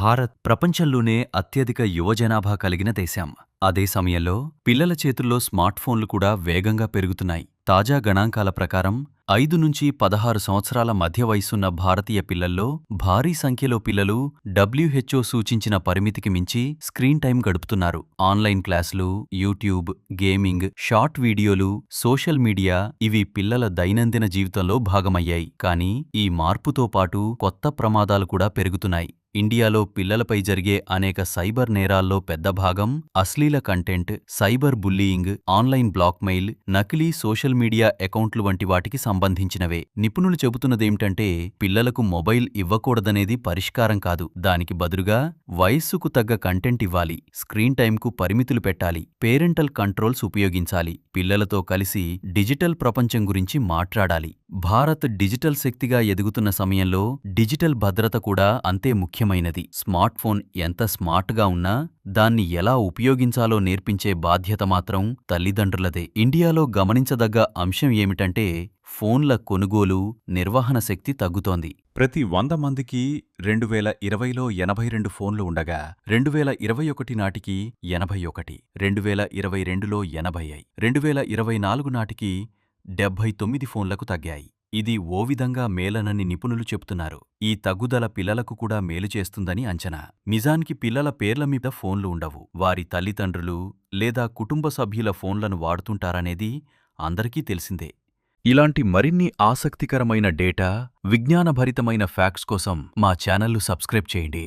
భారత్ ప్రపంచంలోనే అత్యధిక యువజనాభా కలిగిన దేశం. అదే సమయంలో పిల్లల చేతుల్లో స్మార్ట్ ఫోన్లు కూడా వేగంగా పెరుగుతున్నాయి. తాజా గణాంకాల ప్రకారం 5-16 సంవత్సరాల మధ్య వయసున్న భారతీయ పిల్లల్లో భారీ సంఖ్యలో పిల్లలు WHO సూచించిన పరిమితికి మించి స్క్రీన్ టైం గడుపుతున్నారు. ఆన్లైన్ క్లాసులు, యూట్యూబ్, గేమింగ్, షార్ట్ వీడియోలు, సోషల్ మీడియా ఇవి పిల్లల దైనందిన జీవితంలో భాగమయ్యాయి. కానీ ఈ మార్పుతో పాటు కొత్త ప్రమాదాలు కూడా పెరుగుతున్నాయి. ఇండియాలో పిల్లలపై జరిగే అనేక సైబర్ నేరాల్లో పెద్ద భాగం అశ్లీల content, cyber bullying, online blackmail, నకిలీ సోషల్ మీడియా అకౌంట్లు వంటి వాటికి సంబంధించినవే. నిపుణులు చెబుతున్నదేమిటంటే పిల్లలకు మొబైల్ ఇవ్వకూడదనేది పరిష్కారం కాదు. దానికి బదులుగా వయస్సుకు తగ్గ కంటెంట్ ఇవ్వాలి, స్క్రీన్ టైంకు పరిమితులు పెట్టాలి, పేరెంటల్ కంట్రోల్స్ ఉపయోగించాలి, పిల్లలతో కలిసి డిజిటల్ ప్రపంచం గురించి మాట్లాడాలి. భారత్ డిజిటల్ శక్తిగా ఎదుగుతున్న సమయంలో డిజిటల్ భద్రత కూడా అంతే ముఖ్యమైనది. స్మార్ట్ ఫోన్ ఎంత స్మార్ట్గా ఉన్నా దాన్ని ఎలా ఉపయోగించాలో నేర్పించే బాధ్యత మాత్రం తల్లిదండ్రులదే. ఇండియాలో గమనించదగ్గ అంశం ఏమిటంటే ఫోన్ల కొనుగోలు, నిర్వహణ శక్తి తగ్గుతోంది. ప్రతి 100 మందికి 2020లో 82 ఫోన్లు ఉండగా 2021 నాటికి 81, 2022లో 80, 2024 నాటికి 79 ఫోన్లకు తగ్గాయి. ఇది ఓ విధంగా మేలనని నిపుణులు చెప్తున్నారు. ఈ తగ్గుదల పిల్లలకు కూడా మేలు చేస్తుందని అంచనా. నిజానికి పిల్లల పేర్ల మీద ఫోన్లు ఉండవు. వారి తల్లిదండ్రులు లేదా కుటుంబ సభ్యుల ఫోన్లను వాడుతుంటారనేది అందరికీ తెలిసిందే. ఇలాంటి మరిన్ని ఆసక్తికరమైన డేటా, విజ్ఞానభరితమైన ఫ్యాక్ట్స్ కోసం మా ఛానల్ను సబ్స్క్రైబ్ చేయండి.